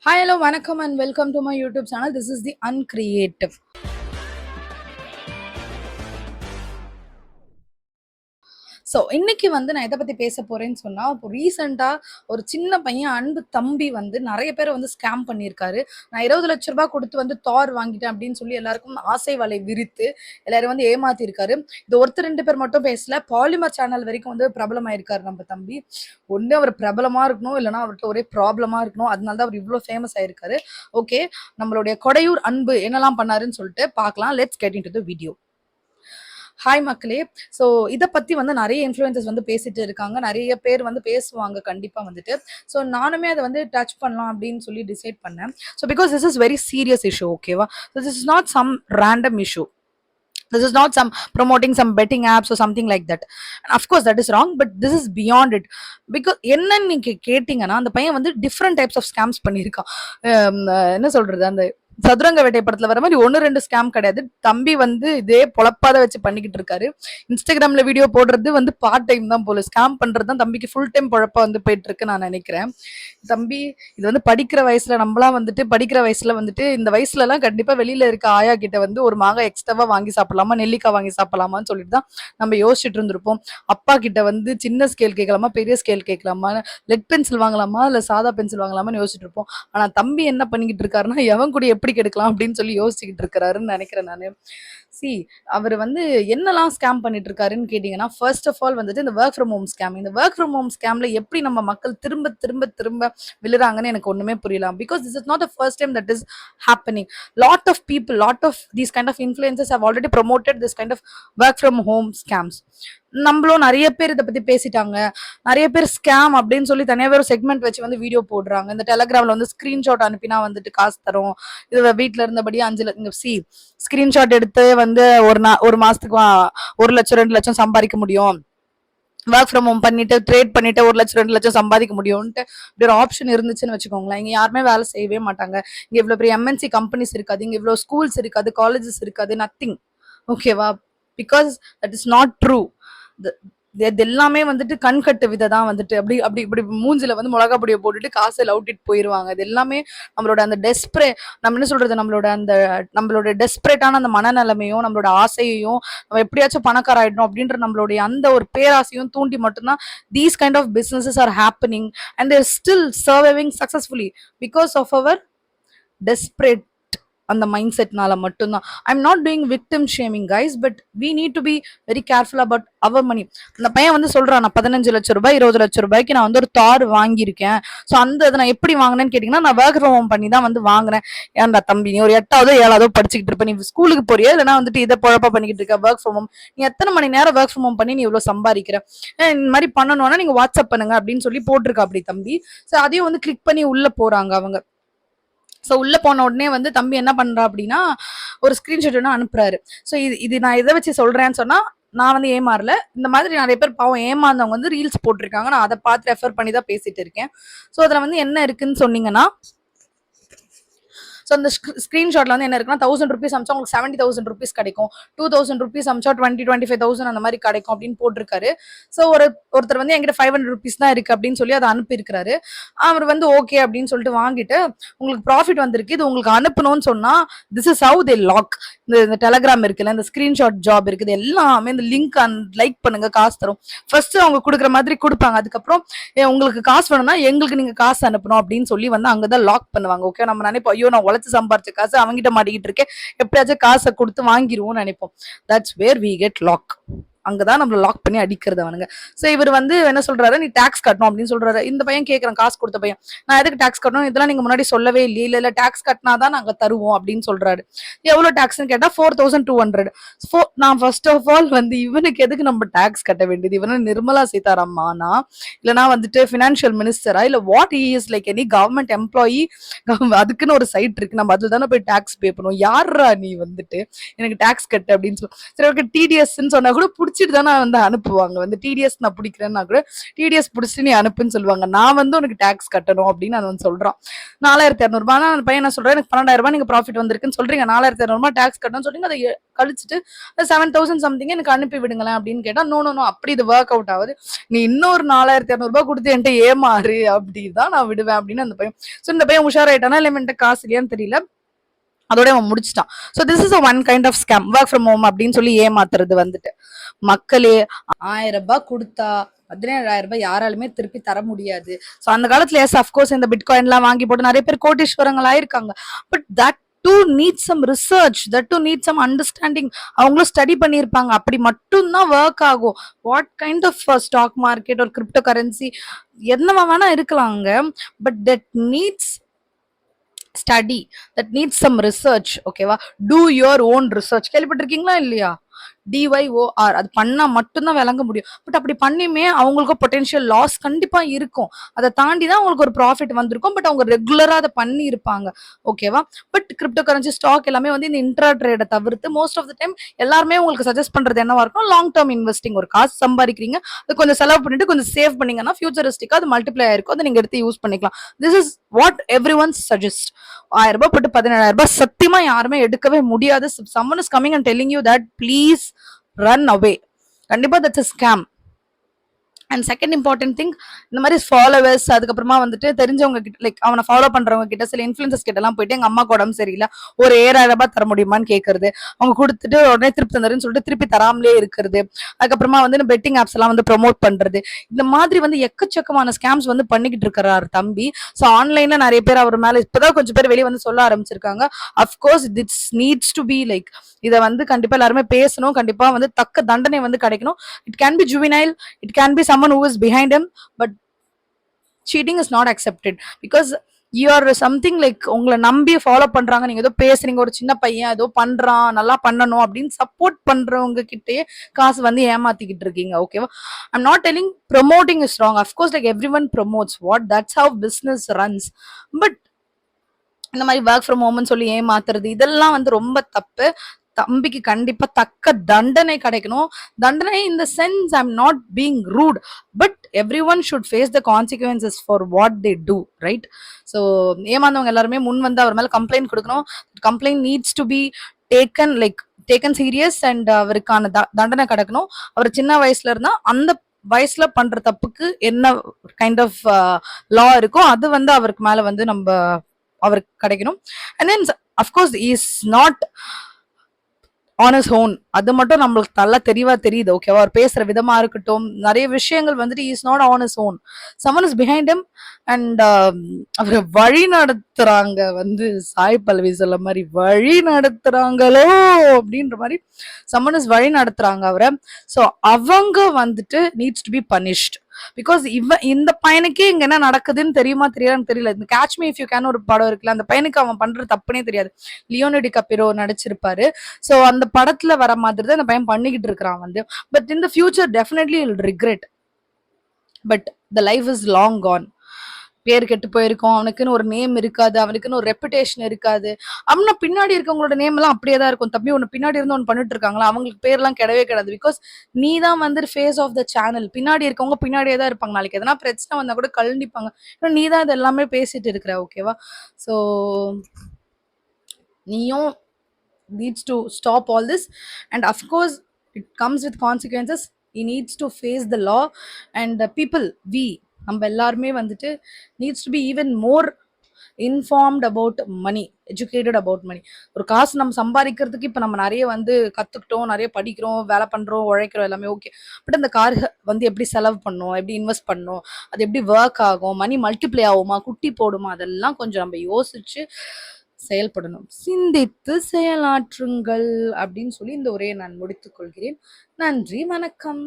Hi, hello, vanakkam and welcome to my YouTube channel. This is the Uncreative. So இன்னைக்கு வந்து நான் எதை பத்தி பேச போறேன்னு சொன்னா, இப்போ ரீசெண்டா ஒரு சின்ன பையன் அன்பு தம்பி வந்து நெறைய பேர வந்து ஸ்கேம் பண்ணியிருக்காரு. நான் 20,00,000 குடுத்து வந்து தார் வாங்கிட்டேன் அப்படின்னு சொல்லி எல்லாருக்கும் ஆசை வலை விரித்து எல்லாரையும் வந்து ஏமாத்தியிருக்காரு. இது ஒருத்தர் 2 பேர் மட்டும் பேசல. பாலிமர் சேனல் வரைக்கும் வந்து பிரபலமாயிருக்காரு நம்ம தம்பி. ஒண்ணு அவர் பிரபலமா இருக்கணும், இல்லன்னா அவர்ட்ட ஒரே ப்ராப்ளமா இருக்கணும். அதனால தான் அவர் இவ்ளோ ஃபேமஸ் ஆயிருக்காரு. ஓகே, நம்மளுடைய கொடையூர் அன்பு என்னலாம் பண்ணாருன்னு சொல்லிட்டு பார்க்கலாம். Let's get into the video. Hi மக்களே. ஸோ இதை பற்றி வந்து நிறைய இன்ஃப்ளூயன்சஸ் வந்து பேசிட்டு இருக்காங்க, நிறைய பேர் வந்து பேசுவாங்க கண்டிப்பாக வந்துட்டு. ஸோ நானுமே அதை வந்து டச் பண்ணலாம் அப்படின்னு சொல்லி டிசைட் பண்ணேன். So because this is very serious issue, ஓகேவா? So this is not some random issue. This is not some promoting some betting apps or something like that. And of course that is wrong, but this is beyond it. Because என்னன்னு நீங்க கேட்டீங்கன்னா, அந்த பையன் வந்து different types of scams பண்ணியிருக்கான். என்ன சொல்றது, அந்த சதுரங்க வேட்டை படத்துல வர மாதிரி 1-2 ஸ்கேம் கிடையாது. தம்பி வந்து இதே பொழப்பாத வச்சு பண்ணிக்கிட்டு இருக்காரு. இன்ஸ்டாகிராம்ல வீடியோ போடுறது வந்து பார்ட் டைம் தான் போல, ஸ்கேம் பண்றது தான் தம்பிக்கு ஃபுல் டைம் பொழப்பா வந்து போயிட்டு இருக்கு நான் நினைக்கிறேன். தம்பி இது வந்து படிக்கிற வயசுல, நம்மளாம் வந்துட்டு படிக்கிற வயசுல வந்துட்டு இந்த வயசுல எல்லாம் கண்டிப்பா வெளியில இருக்க ஆயா கிட்ட வந்து ஒரு மாங்காய் எக்ஸ்ட்ராவா வாங்கி சாப்பிடலாமா, நெல்லிக்காய் வாங்கி சாப்பிடலாமான்னு சொல்லிட்டு தான் நம்ம யோசிச்சுட்டு இருந்திருப்போம். அப்பா கிட்ட வந்து சின்ன ஸ்கேல் கேட்கலாமா, பெரிய ஸ்கேல் கேட்கலாமா, லெட் பென்சில் வாங்கலாமா இல்ல சாதா பென்சில் வாங்கலாமான்னு யோசிச்சுட்டு இருப்போம். ஆனா தம்பி என்ன பண்ணிக்கிட்டு இருக்காருன்னா, எவன் கூட எப்படி கெடுக்கலாம் அப்படின்னு சொல்லி யோசிச்சுக்கிட்டு இருக்கிறாருன்னு நினைக்கிறேன் நானு. சி, அவர் வந்து என்னெல்லாம் ஸ்கேம் பண்ணிட்டு இருக்காருன்னு கேட்டீங்கன்னா, ஃபர்ஸ்ட் ஆஃப் ஆல் வந்துட்டு இந்த ஒர்க் ஃப்ரம் ஹோம் ஸ்கேம். இந்த ஒர்க் ஃப்ரம் ஹோம் ஸ்கேம்ல எப்படி நம்ம மக்கள் திரும்ப திரும்ப திரும்ப விழுறாங்கன்னு எனக்கு ஒண்ணுமே புரியல. Because this is not the first time that is happening. Lot of people, lot of these kind of influencers have already promoted this kind of work from home scams. நம்மளும் நிறைய பேர் இதை பத்தி பேசிட்டாங்க. நிறைய பேர் ஸ்கேம் அப்படின்னு சொல்லி தனியாவே ஒரு செக்மெண்ட் வச்சு வந்து வீடியோ போடுறாங்க. இந்த டெலகிராம்ல வந்து ஸ்கிரீன்ஷாட் அனுப்பினா வந்துட்டு காசு தரும், இது வீட்டுல இருந்தபடி 5 சி ஸ்கிரீன்ஷாட் எடுத்து வந்து ஒரு மாசத்துக்கு 1,00,000 2,00,000 சம்பாதிக்க முடியும், ஒர்க் ஃப்ரம் ஹோம் பண்ணிட்டு ட்ரேட் பண்ணிட்டு 1,00,000 2,00,000 சம்பாதிக்க முடியும்ட்டு இப்படி ஒரு ஆப்ஷன் இருந்துச்சுன்னு வச்சுக்கோங்களேன். இங்க யாருமே வேலை செய்யவே மாட்டாங்க. இங்க இவ்வளவு பெரிய எம்என்சி கம்பெனிஸ் இருக்காது, இங்க இவ்வளவு ஸ்கூல்ஸ் இருக்காது, காலேஜஸ் இருக்காது, நத்திங். ஓகேவா? Because that is not true. இது எல்லாமே வந்துட்டு கண்கட்டு விதை தான் வந்துட்டு அப்படி அப்படி இப்படி மூஞ்சில வந்து மிளகா பொடியை போட்டுட்டு காசை லவுட்டிட்டு போயிருவாங்க. இது எல்லாமே நம்மளோட அந்த நம்ம என்ன சொல்றது, நம்மளோட டெஸ்பரேட்டான அந்த மனநிலைமையும் நம்மளோட ஆசையையும் நம்ம எப்படியாச்சும் பணக்கார ஆயிடணும் அப்படின்ற நம்மளுடைய அந்த ஒரு பேராசையும் தூண்டி மட்டும்தான் these kind of businesses are happening and they're still surviving successfully because of our desperate அந்த மைண்ட் செட்னால மட்டும்தான். I'm not doing victim shaming guys, but we need to be very careful about our money. அந்த பையன் வந்து சொல்றான், நான் 15,00,000 20,00,000 நான் வந்து ஒரு தார் வாங்கியிருக்கேன். ஸோ அந்த இதை நான் எப்படி வாங்கினேன்னு கேட்டீங்கன்னா, நான் ஒர்க் ஃப்ரம் ஹோம் பண்ணி தான் வந்து வாங்கினேன். ஏன்டா தம்பி, நீ ஒரு 8ஆவதோ 7ஆவதோ படிச்சுக்கிட்டு இருப்ப, நீ ஸ்கூலுக்கு போறியா இல்லைன்னா வந்துட்டு இதை பொழப்பா பண்ணிக்கிட்டு இருக்க ஒர்க் ஃப்ரம் ஹோம், நீ எத்தனை மணி நேரம் ஒர்க் ஃப்ரம் ஹோம் பண்ணி நீ இவ்வளவு சம்பாதிக்கிற, இந்த மாதிரி பண்ணணும்னா நீங்க வாட்ஸ்அப் பண்ணுங்க அப்படின்னு சொல்லி போட்டிருக்கா அப்படி தம்பி. ஸோ அதையும் வந்து கிளிக் பண்ணி உள்ள போறாங்க அவங்க. ஸோ உள்ள போன உடனே வந்து தம்பி என்ன பண்றா அப்படின்னா, ஒரு ஸ்கிரீன்ஷாட் ஒன்று அனுப்புறாரு. ஸோ இது நான் எதை வச்சு சொல்றேன்னு சொன்னா, நான் வந்து ஏமாறல. இந்த மாதிரி நிறைய பேர் பாவம் ஏமாந்தவங்க வந்து ரீல்ஸ் போட்டிருக்காங்க. நான் அதை பார்த்து ரெஃபர் பண்ணி தான் பேசிட்டு இருக்கேன். ஸோ அதுல வந்து என்ன இருக்குன்னு சொன்னீங்கன்னா, ஸோ அந்த ஸ்கிரீன்ஷாட்ல வந்து என்ன இருக்குன்னா, 1,000 ருபீஸ் அமிச்சா உங்களுக்கு 70,000 ருபீஸ் கிடைக்கும், 2,000 ருபீஸ் அமிச்சா 25,000 அந்த மாதிரி கிடைக்கும் அப்படின்னு போட்டிருக்காரு. ஸோ ஒருத்தர் வந்து என்கிட்ட 500 ருபீஸ் தான் இருக்கு அப்படின்னு சொல்லி அதை அனுப்பியிருக்காரு. அவர் வந்து ஓகே அப்படின்னு சொல்லிட்டு வாங்கிட்டு, உங்களுக்கு ப்ராஃபிட் வந்திருக்கு, இது உங்களுக்கு அனுப்பணும்னு சொன்னா this is how they lock. இந்த டெலகிராம் இருக்குல்ல, இந்த ஸ்கிரீன்ஷாட் ஜாப் இருக்குது, எல்லாமே இந்த லிங்க் லைக் பண்ணுங்க, காசு தரும். ஃபர்ஸ்ட் அவங்க கொடுக்குற மாதிரி கொடுப்பாங்க. அதுக்கப்புறம் உங்களுக்கு காசு வேணும்னா எங்களுக்கு நீங்க காசு அனுப்பணும் அப்படின்னு சொல்லி வந்து அங்கதான் லாக் பண்ணுவாங்க. ஓகே, நம்ம நினைப்போம், ஐயோ நான் உழைச்சு சம்பாரிச்ச காசு அவங்கிட்ட மாட்டிக்கிட்டு இருக்கேன், எப்படியாச்சும் காசை கொடுத்து வாங்கிடுவோம்னு நினைப்போம். That's where we get lock. அங்கதான் நம்மள லாக் பண்ணி அடிக்கிறது அவனுங்க. சோ இவர் வந்து என்ன சொல்றாரு, நீ டாக்ஸ் கட்டணும் அப்படின்னு சொல்றாரு. இந்த பையன் கேட்கறான், காசு கொடுத்த பையன், நான் எதுக்கு டாக்ஸ் கட்டணும், இதெல்லாம் நீங்க முன்னாடி சொல்லவே இல்லையே, இல்ல டாக்ஸ் கட்டினாதான் நாங்க தருவோம் அப்படின்னு சொல்றாரு. எவ்வளவு டாக்ஸ்ன்னு கேட்டா 4,200. நான் ஃபர்ஸ்ட் ஆஃப் ஆல் வந்து இவனுக்கு எதுக்கு நம்ம டாக்ஸ் கட்ட வேண்டியது, இவன நிர்மலா சீதாராமனா இல்லைன்னா வந்துட்டு பினான்சியல் மினிஸ்டரா இல்ல what he is, like any government employee? அதுக்குன்னு ஒரு சைட் இருக்கு, நம்ம அதுல தானே போய் டாக்ஸ் பே பண்ணுவோம். யாரா நீ வந்துட்டு எனக்கு டாக்ஸ் கட்டு அப்படின்னு சொல்லி. சரி ஓகே, டிடிஎஸ் சொன்னா கூட பிடிச்சி புடிச்சிட்டு தானே வந்து அனுப்புவாங்க. வந்து டிடிஎஸ் நான் புடிக்கிறேன்னா கூட டிடிஎஸ் புடிச்சிட்டு நீ அனுப்புன்னு சொல்லுவாங்க. நான் வந்து உனக்கு டாக்ஸ் கட்டணும் அப்படின்னு அவன் சொல்றான். 4200 ரூபாய். அந்த பையன் என்ன சொல்றேன், எனக்கு 12,000 ரூபாய் நீங்க ப்ராஃபிட் வந்திருக்குன்னு சொல்றீங்க, 4200 ரூபாய் டாக்ஸ் கட்டணும்னு சொல்றீங்க, அதை கழிச்சிட்டு 7000 சம்திங் எனக்கு அனுப்பி விடுங்களேன் அப்படின்னு கேட்டா, நோ நோ நோ, அப்படி இது ஒர்க் அவுட் ஆகுது, நீ இன்னொரு 4200 ரூபாய் கொடுத்து என்கிட்ட ஏமாறு அப்படிதான் நான் விடுவேன் அப்படின்னு அந்த பையன். ஸோ இந்த பையன் உஷாராயிட்டானா இல்லை என்கிட்ட காசு இல்லையான்னு தெரியல, அதோட அவன் முடிச்சிட்டான். So this is one kind of scam, work from home அப்படின்னு சொல்லி ஏமாத்துறது வந்துட்டு. மக்களே 1000 ரூபாய் கொடுத்தா 17,000 ரூபாய் யாராலுமே திருப்பி தர முடியாது. ஸோ அந்த காலத்துல எஸ் அஃப்கோர்ஸ் இந்த பிட்காயின்லாம் வாங்கி போட்டு நிறைய பேர் கோட்டீஸ்வரங்கள் ஆயிருக்காங்க. But that do need some research, that do need some understanding. அவங்களும் ஸ்டடி பண்ணியிருப்பாங்க, அப்படி மட்டும்தான் ஒர்க் ஆகும். What kind of stock market ஒரு கிரிப்டோ கரன்சி என்னவா வேணா இருக்கலாங்க, but that needs study, that needs some research. ஓகேவா? Do your own research. கேள்விப்பட்டிருக்கீங்களா இல்லையா? DYOR, அது பண்ணா மட்டும்தான் விளங்க முடியும். பட் அப்படி பண்ணியுமே அவங்களுக்கு பொட்டென்ஷியல் லாஸ் கண்டிப்பா இருக்கும். அதை தாண்டி தான் அவங்களுக்கு ஒரு ப்ராஃபிட் வந்திருக்கும். பட் அவங்க ரெகுலரா அதை பண்ணி இருப்பாங்க. ஓகேவா? பட் கிரிப்டோ கரன்சி ஸ்டாக் எல்லாமே வந்து இந்த இன்ட்ரா ட்ரேடை தவிர்த்து மோஸ்ட் ஆஃப் த டைம் எல்லாருமே உங்களுக்கு சஜஸ்ட் பண்றது என்னவா இருக்கும், லாங் டேர்ம் இன்வெஸ்டிங். ஒரு காசு சம்பாதிக்கிறீங்க, அது கொஞ்சம் செலவு பண்ணிட்டு கொஞ்சம் சேவ் பண்ணீங்கன்னா ஃபியூச்சரிஸ்டிக்கா அது மல்டிப்ளை ஆயிருக்கும், அதை நீங்க எடுத்து யூஸ் பண்ணிக்கலாம். This is what every one suggest. 1000 ரூபாய் போட்டு 17,000 ரூபாய் சத்தியமா யாருமே எடுக்கவே முடியாது. someone is coming and telling you that, please run away. கண்டிப்பா that's a scam. And second important thing, இந்த மாதிரி ஃபாலோவர்ஸ், அதுக்கப்புறமா வந்துட்டு தெரிஞ்சவங்க கிட்ட, லைக் அவனை ஃபாலோ பண்றவங்க கிட்ட, சில இன்ஃபுளுசர்ஸ் கிட்ட எல்லாம் போயிட்டு எங்க அம்மாக்கு உடம்பு சரியில்லை, ஒரு 7,000 ரூபாய் தர முடியுமான்னு கேட்கறது, அவங்க கொடுத்துட்டு உடனே திருப்பி தந்துருன்னு சொல்லிட்டு திருப்பி தராமலே இருக்கிறது. அதுக்கப்புறமா வந்து பெட்டிங் ஆப்ஸ் எல்லாம் வந்து ப்ரொமோட் பண்றது. இந்த மாதிரி வந்து எக்கச்சக்கமான ஸ்கேம்ஸ் வந்து பண்ணிக்கிட்டு இருக்கிறாரு தம்பி. ஸோ ஆன்லைன்ல நிறைய பேர் அவர் மேல இப்பதான் கொஞ்சம் பேர் வெளியே வந்து சொல்ல ஆரம்பிச்சிருக்காங்க. Of course it's needs to be like, இதை வந்து கண்டிப்பா எல்லாருமே பேசணும், கண்டிப்பா வந்து தக்க தண்டனை வந்து கிடைக்கணும். It can be juvenile, it can be someone who is behind him, but cheating is not accepted because you are something like, உங்களை நம்பி ஃபாலோ பண்றாங்க, நீங்க ஏதோ பேசுறீங்க, ஒரு சின்ன பையன் ஏதோ பண்றான் நல்லா பண்ணணும் அப்படின்னு சப்போர்ட் பண்றவங்க கிட்டே காசு வந்து ஏமாத்திக்கிட்டு இருக்கீங்க. ஓகேவா? I'm not telling promoting is wrong, of course like every one promotes what, that's how business runs. But இந்த மாதிரி ஒர்க் ஃப்ரம் ஹோம்னு சொல்லி ஏமாத்துறது இதெல்லாம் வந்து ரொம்ப தப்பு. தம்பிக்கு கண்டிப்பா தக்க தண்டனை கிடைக்கணும். தண்டனை in the sense, I am not being rude, but everyone should face the consequences for what they do, right? So ஏமாந்தவங்க எல்லாருமே முன் வந்து அவர் மேல கம்ப்ளைண்ட் கொடுக்கணும். Complaint needs to be taken like taken serious and அவருக்கான தண்டனை கிடைக்கணும். அவர் சின்ன வயசுல இருந்தா அந்த வயசுல பண்ற தப்புக்கு என்ன கைண்ட் ஆஃப் லா இருக்கோ அது வந்து அவருக்கு மேல வந்து நம்ம அவருக்கு கிடைக்கணும். And then of course is not on his own, அது மட்டும் நம்மளுக்கு நல்லா தெளிவா தெரியுது. ஓகேவா? அவர் பேசுற விதமா இருக்கட்டும், நிறைய விஷயங்கள் வந்துட்டு is not on his own, someone is behind him and அவரை வழி நடத்துறாங்க. வந்து சாய் பல்லவி சொல்ல மாதிரி வழி நடத்துறாங்களோ அப்படின்ற மாதிரி சம்மன் இஸ் வழி நடத்துறாங்க அவரை. ஸோ அவங்க வந்துட்டு needs to B punished. Because இந்த பையனுக்கே இங்க என்ன நடக்குதுன்னு தெரியுமா தெரியாதுன்னு தெரியல. இந்த catch me if you can ஒரு படம் இருக்குல்ல, அந்த பையனுக்கு அவன் பண்ற தப்புனே தெரியாது. லியோனோ டிகாப்ரியோ நடிச்சிருப்பாரு. சோ அந்த படத்துல வர மாதிரி தான் அந்த பையன் பண்ணிக்கிட்டு இருக்கிறான் வந்து. But in the future definitely will regret. But the life is long gone. பேர் கெட்டு போயிருக்கும், அவனுக்குன்னு ஒரு நேம் இருக்காது, அவனுக்குன்னு ஒரு ரெப்புடேஷன் இருக்காது. அப்படின்னா பின்னாடி இருக்கவங்களோட நேம் எல்லாம் அப்படியே தான் இருக்கும். தம்பி ஒன்று பின்னாடி இருந்து ஒன்று பண்ணிட்டு இருக்காங்களா, அவங்களுக்கு பேர்லாம் கிடையவே கிடையாது. பிகாஸ் நீ தான் வந்து ஃபேஸ் ஆஃப் த சேனல். பின்னாடி இருக்கவங்க பின்னாடியே தான் இருப்பாங்க. நாளைக்கு எதனா பிரச்சனை வந்தா கூட கழண்டிப்பாங்க. நீ தான் இது எல்லாமே பேசிட்டு இருக்கிற. ஓகேவா? ஸோ நீயும் needs to stop all this, and of course it comes with consequences. He needs to face the law, and the people, we நம்ம எல்லாருமே வந்துட்டு needs to be even more informed about money, educated about money. ஒரு காசு நம்ம சம்பாதிக்கிறதுக்கு இப்ப நம்ம நிறைய வந்து கத்துக்கிட்டோம், நிறைய படிக்கிறோம், வேலை பண்றோம், உழைக்கிறோம், எல்லாமே ஓகே. பட் அந்த கார் வந்து எப்படி செலவு பண்ணணும், எப்படி இன்வெஸ்ட் பண்ணணும், அது எப்படி ஒர்க் ஆகும், மணி மல்டிப்ளை ஆகுமா, குட்டி போடுமா, அதெல்லாம் கொஞ்சம் நம்ம யோசிச்சு செயல்படணும். சிந்தித்து செயலாற்றுங்கள் அப்படின்னு சொல்லி இந்த உரையை நான் முடித்துக் கொள்கிறேன். நன்றி, வணக்கம்.